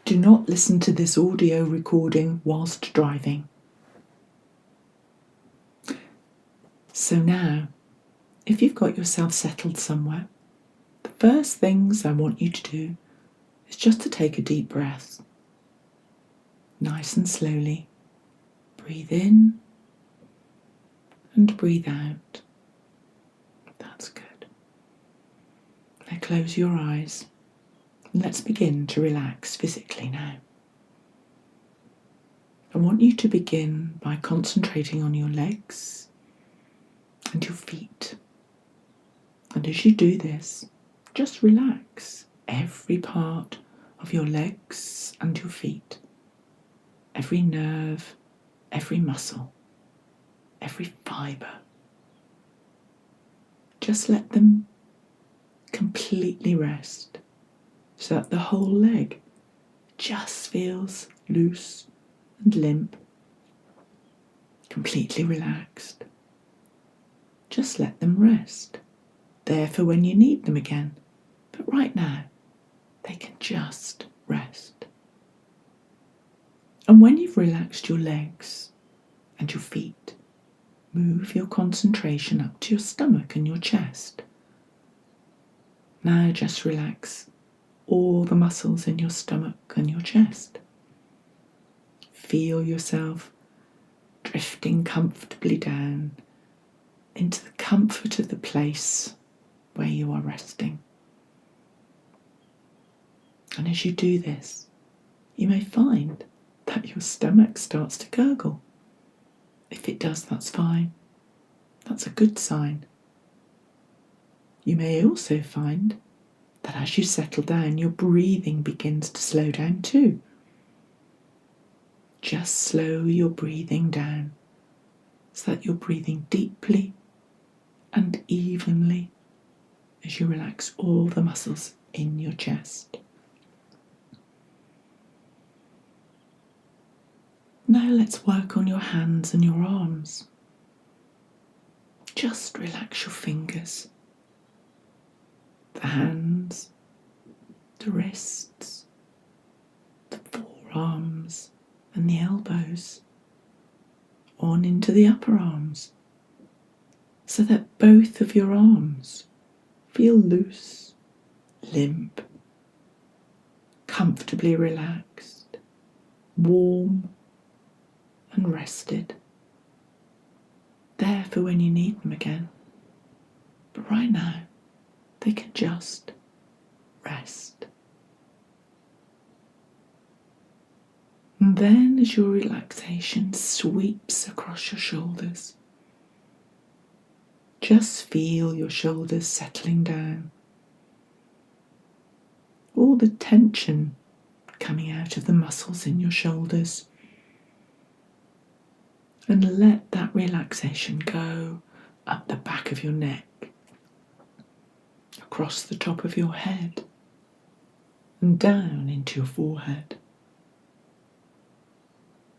Do not listen to this audio recording whilst driving. So now, if you've got yourself settled somewhere, the first things I want you to do is just to take a deep breath. Nice and slowly. Breathe in and breathe out. That's good. Now close your eyes and let's begin to relax physically now. I want you to begin by concentrating on your legs and your feet. And as you do this, just relax every part of your legs and your feet. Every nerve, every muscle, every fibre. Just let them completely rest so that the whole leg just feels loose and limp, completely relaxed. Just let them rest, there for when you need them again. But right now, they can just rest. And when you've relaxed your legs and your feet, move your concentration up to your stomach and your chest. Now just relax all the muscles in your stomach and your chest. Feel yourself drifting comfortably down into the comfort of the place where you are resting. And as you do this, you may find that your stomach starts to gurgle. If it does, that's fine. That's a good sign. You may also find that as you settle down, your breathing begins to slow down too. Just slow your breathing down so that you're breathing deeply and evenly as you relax all the muscles in your chest. Now let's work on your hands and your arms. Just relax your fingers, the hands, the wrists, the forearms and the elbows, on into the upper arms, so that both of your arms feel loose, limp, comfortably relaxed, warm and rested. There for when you need them again. But right now, they can just rest. And then as your relaxation sweeps across your shoulders, just feel your shoulders settling down. All the tension coming out of the muscles in your shoulders. And let that relaxation go up the back of your neck, across the top of your head, and down into your forehead.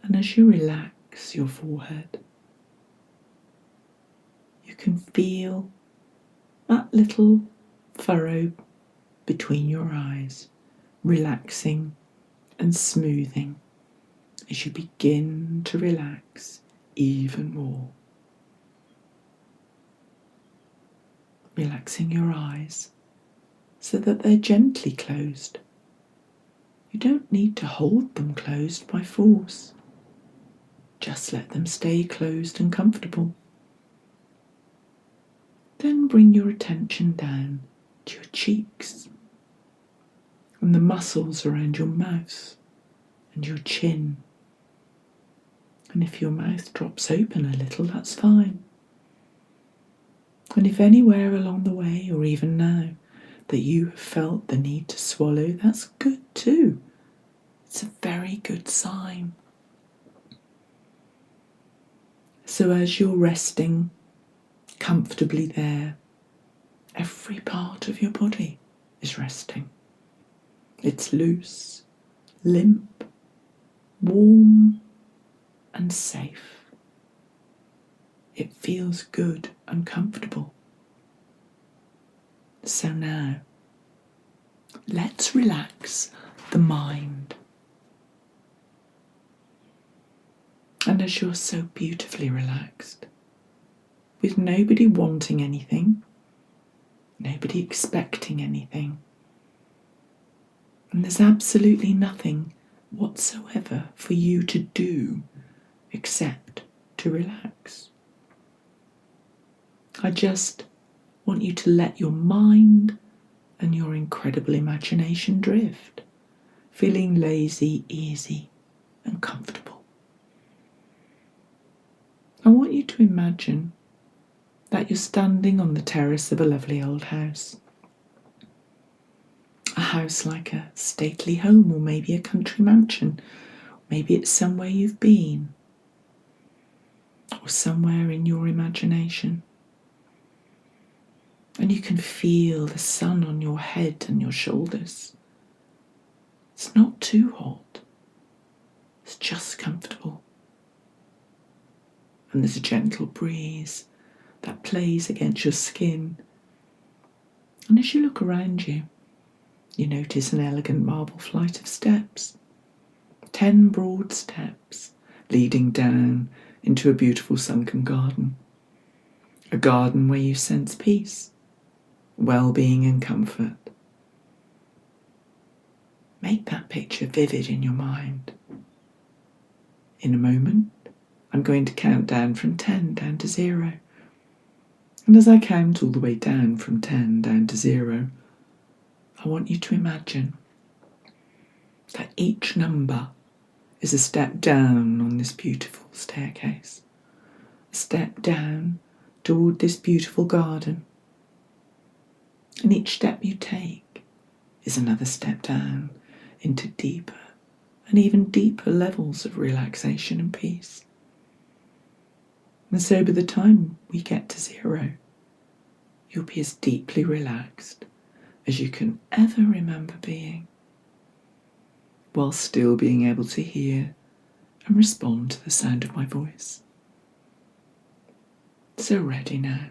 And as you relax your forehead, you can feel that little furrow between your eyes relaxing and smoothing as you begin to relax even more. Relaxing your eyes so that they're gently closed. You don't need to hold them closed by force. Just let them stay closed and comfortable. Then bring your attention down to your cheeks and the muscles around your mouth and your chin. And if your mouth drops open a little, that's fine. And if anywhere along the way, or even now, that you have felt the need to swallow, that's good too. It's a very good sign. So as you're resting comfortably there, every part of your body is resting. It's loose, limp, warm and safe. It feels good and comfortable. So now, let's relax the mind. And as you're so beautifully relaxed, with nobody wanting anything, nobody expecting anything, and there's absolutely nothing whatsoever for you to do except to relax. I just want you to let your mind and your incredible imagination drift, feeling lazy, easy, and comfortable. I want you to imagine that you're standing on the terrace of a lovely old house. A house like a stately home, or maybe a country mansion. Maybe it's somewhere you've been, or somewhere in your imagination. And you can feel the sun on your head and your shoulders. It's not too hot. It's just comfortable. And there's a gentle breeze that plays against your skin. And as you look around you, you notice an elegant marble flight of steps. 10 broad steps leading down into a beautiful sunken garden. A garden where you sense peace, well-being and comfort. Make that picture vivid in your mind. In a moment, I'm going to count down from 10 down to 0. And as I count all the way down from 10 down to 0, I want you to imagine that each number is a step down on this beautiful staircase. A step down toward this beautiful garden. And each step you take is another step down into deeper and even deeper levels of relaxation and peace. And so by the time we get to 0, you'll be as deeply relaxed as you can ever remember being, while still being able to hear and respond to the sound of my voice. So ready now.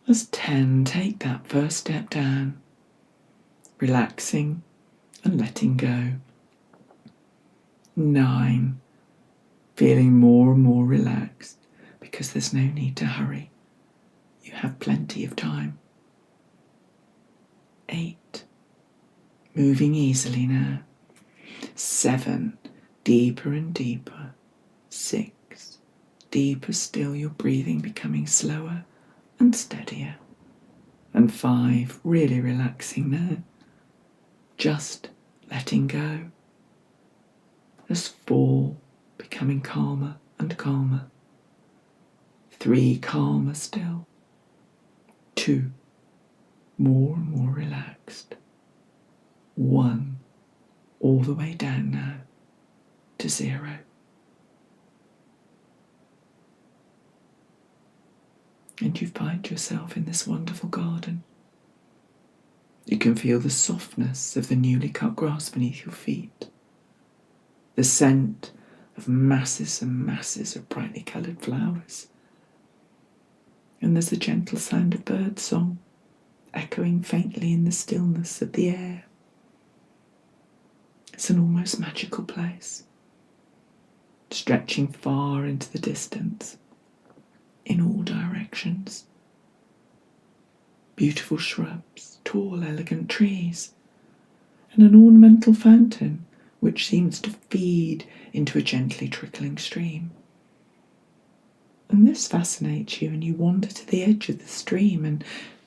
As 10, take that first step down, relaxing and letting go. 9, feeling more and more relaxed because there's no need to hurry. You have plenty of time. 8, moving easily now. 7, deeper and deeper. 6, deeper still, your breathing becoming slower and steadier. And 5, really relaxing now. Just letting go. As 4, becoming calmer and calmer. 3, calmer still. 2, more and more relaxed. 1, all the way down now to 0. And you find yourself in this wonderful garden. You can feel the softness of the newly cut grass beneath your feet, the scent of masses and masses of brightly coloured flowers, and there's the gentle sound of birdsong echoing faintly in the stillness of the air. It's an almost magical place, stretching far into the distance, in all directions. Beautiful shrubs, tall, elegant trees, and an ornamental fountain which seems to feed into a gently trickling stream. And this fascinates you, and you wander to the edge of the stream and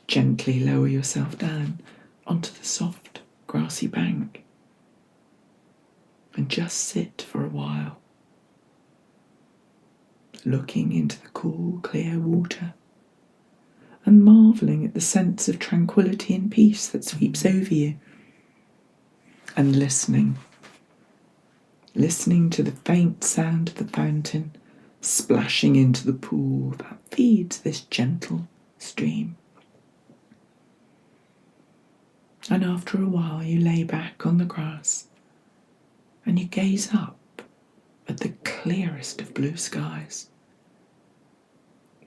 gently lower yourself down onto the soft, grassy bank and just sit for a while, looking into the cool, clear water and marvelling at the sense of tranquility and peace that sweeps over you, and listening to the faint sound of the fountain splashing into the pool that feeds this gentle stream. And after a while you lay back on the grass and you gaze up at the clearest of blue skies.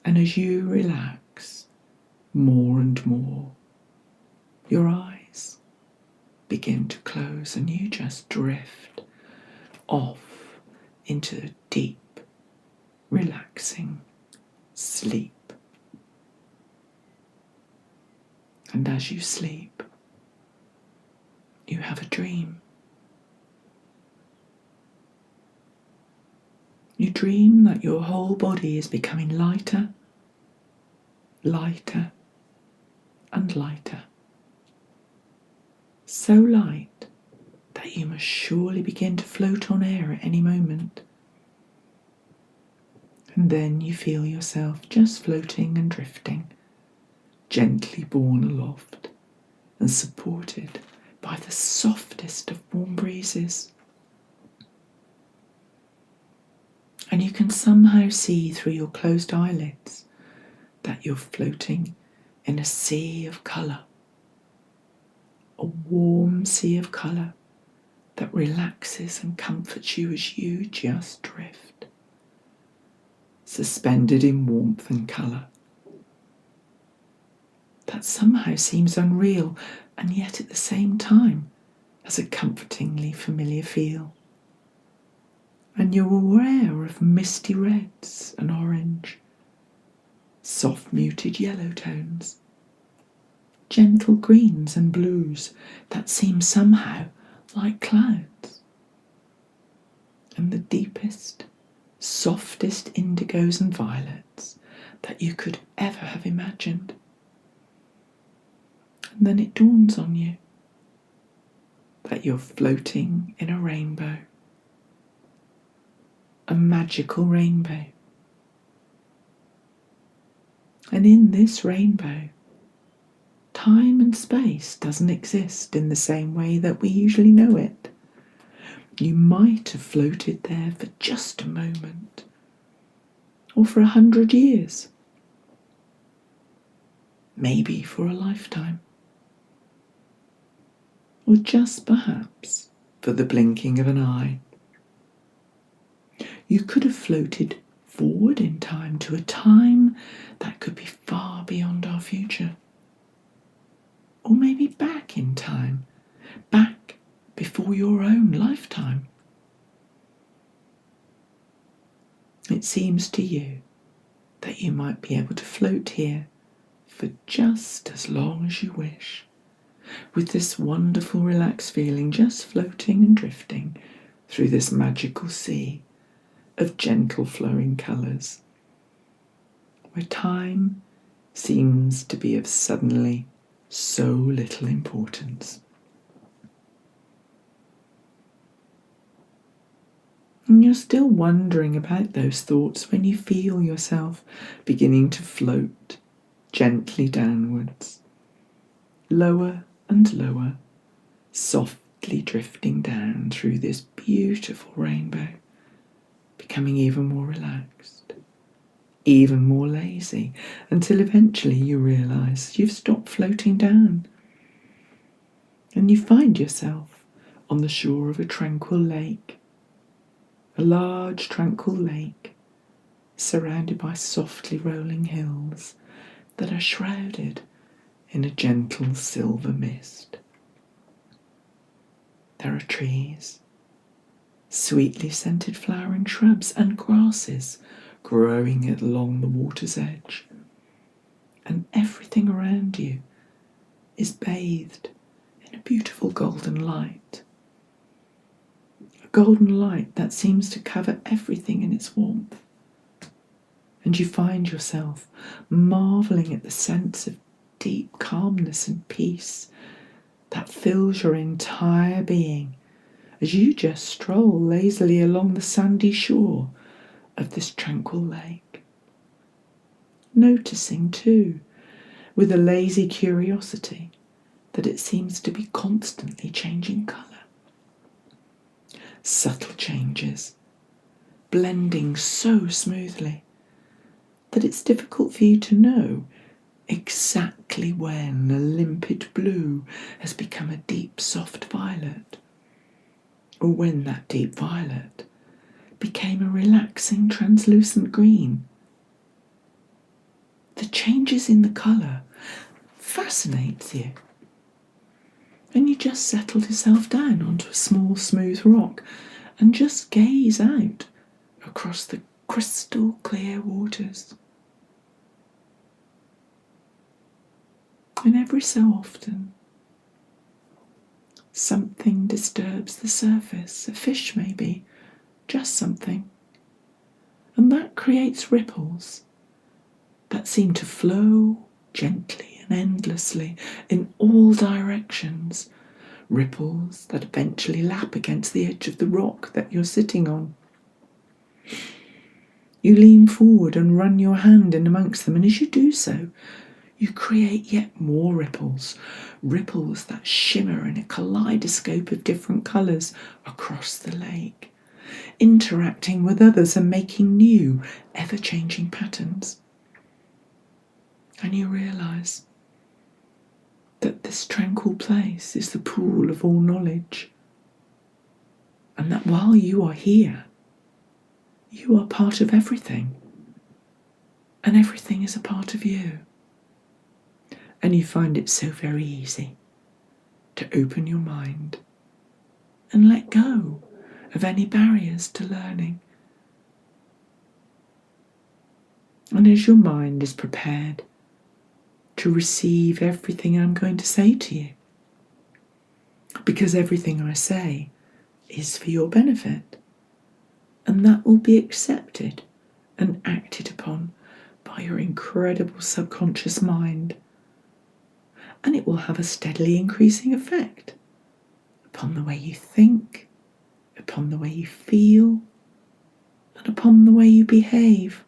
And as you relax more and more, your eyes begin to close and you just drift off into a deep, relaxing sleep. And as you sleep, you have a dream. You dream that your whole body is becoming lighter, lighter, and lighter. So light that you must surely begin to float on air at any moment. And then you feel yourself just floating and drifting, gently borne aloft and supported by the softest of warm breezes. And you can somehow see through your closed eyelids that you're floating in a sea of colour, a warm sea of colour that relaxes and comforts you as you just drift, suspended in warmth and colour. That somehow seems unreal and yet at the same time has a comfortingly familiar feel. And you're aware of misty reds and orange, soft muted yellow tones, gentle greens and blues that seem somehow like clouds, and the deepest, softest indigos and violets that you could ever have imagined. And then it dawns on you that you're floating in a rainbow, a magical rainbow. And in this rainbow, time and space doesn't exist in the same way that we usually know it. You might have floated there for just a moment, or for 100 years, maybe for a lifetime, or just perhaps for the blinking of an eye. You could have floated forward in time to a time that could be far beyond our future. Or maybe back in time, back before your own lifetime. It seems to you that you might be able to float here for just as long as you wish, with this wonderful relaxed feeling just floating and drifting through this magical sea of gentle flowing colours, where time seems to be of suddenly so little importance. And you're still wondering about those thoughts when you feel yourself beginning to float gently downwards, lower and lower, softly drifting down through this beautiful rainbow, becoming even more relaxed, even more lazy, until eventually you realise you've stopped floating down and you find yourself on the shore of a tranquil lake, a large tranquil lake surrounded by softly rolling hills that are shrouded in a gentle silver mist. There are trees, sweetly scented flowering shrubs and grasses growing along the water's edge, and everything around you is bathed in a beautiful golden light. A golden light that seems to cover everything in its warmth. And you find yourself marvelling at the sense of deep calmness and peace that fills your entire being as you just stroll lazily along the sandy shore of this tranquil lake. Noticing too, with a lazy curiosity, that it seems to be constantly changing colour. Subtle changes, blending so smoothly that it's difficult for you to know exactly when a limpid blue has become a deep soft violet, or when that deep violet became a relaxing translucent green. The changes in the colour fascinates you, and you just settled yourself down onto a small smooth rock and just gaze out across the crystal clear waters. And every so often, something disturbs the surface, a fish maybe, just something. And that creates ripples that seem to flow gently and endlessly in all directions. Ripples that eventually lap against the edge of the rock that you're sitting on. You lean forward and run your hand in amongst them, and as you do so, you create yet more ripples, ripples that shimmer in a kaleidoscope of different colours across the lake, interacting with others and making new, ever-changing patterns. And you realise that this tranquil place is the pool of all knowledge, and that while you are here, you are part of everything, and everything is a part of you. And you find it so very easy to open your mind and let go of any barriers to learning. And as your mind is prepared to receive everything I'm going to say to you, because everything I say is for your benefit, and that will be accepted and acted upon by your incredible subconscious mind, and it will have a steadily increasing effect upon the way you think, upon the way you feel, and upon the way you behave.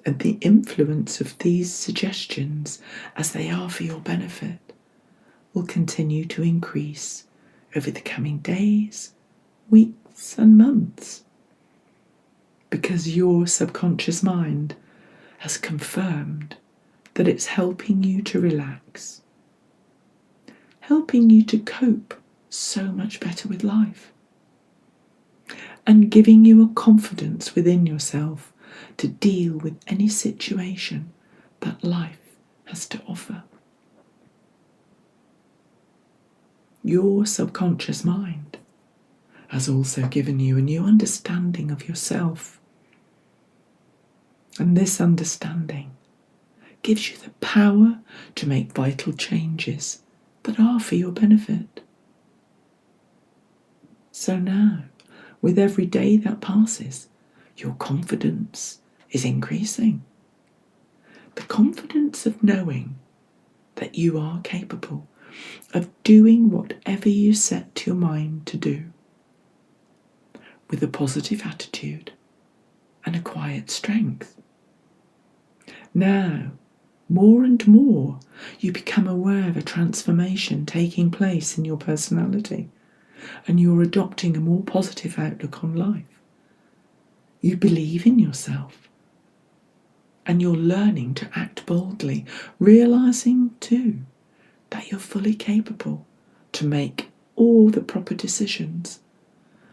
And the influence of these suggestions, as they are for your benefit, will continue to increase over the coming days, weeks, and months, because your subconscious mind has confirmed that it's helping you to relax, helping you to cope so much better with life, and giving you a confidence within yourself to deal with any situation that life has to offer. Your subconscious mind has also given you a new understanding of yourself, and this understanding gives you the power to make vital changes that are for your benefit. So now, with every day that passes, your confidence is increasing. The confidence of knowing that you are capable of doing whatever you set your mind to do, with a positive attitude and a quiet strength. Now, more and more, you become aware of a transformation taking place in your personality, and you're adopting a more positive outlook on life. You believe in yourself, and you're learning to act boldly, realising too that you're fully capable to make all the proper decisions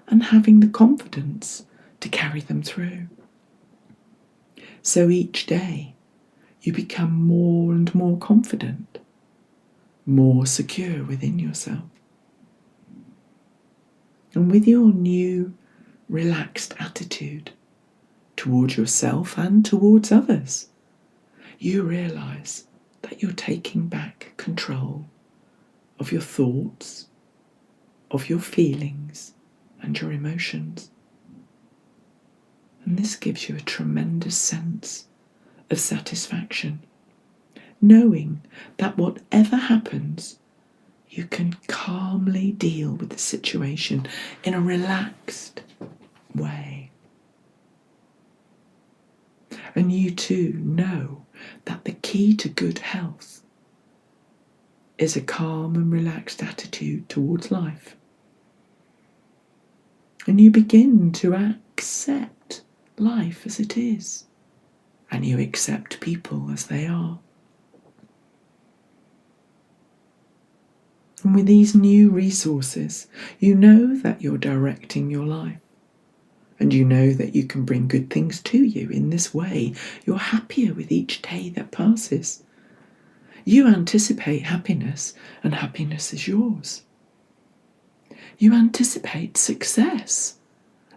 and having the confidence to carry them through. So each day you become more and more confident, more secure within yourself. And with your new relaxed attitude towards yourself and towards others, you realise that you're taking back control of your thoughts, of your feelings and your emotions. And this gives you a tremendous sense of satisfaction, knowing that whatever happens, you can calmly deal with the situation in a relaxed way. And you too know that the key to good health is a calm and relaxed attitude towards life. And you begin to accept life as it is, and you accept people as they are. And with these new resources, you know that you're directing your life, and you know that you can bring good things to you in this way. You're happier with each day that passes. You anticipate happiness, and happiness is yours. You anticipate success,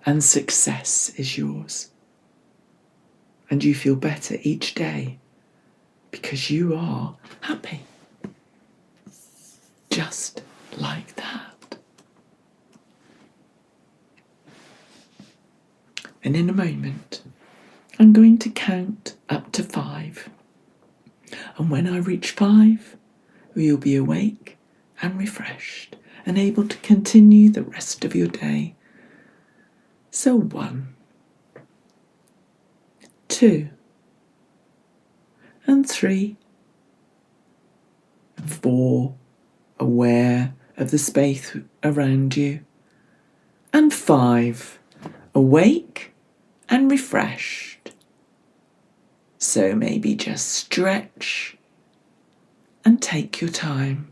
and success is yours. And you feel better each day because you are happy. Just like that. And in a moment, I'm going to count up to 5. And when I reach 5, you'll be awake and refreshed and able to continue the rest of your day. So 1, 2, and 3, 4, aware of the space around you, and 5, awake and refreshed. So maybe just stretch and take your time.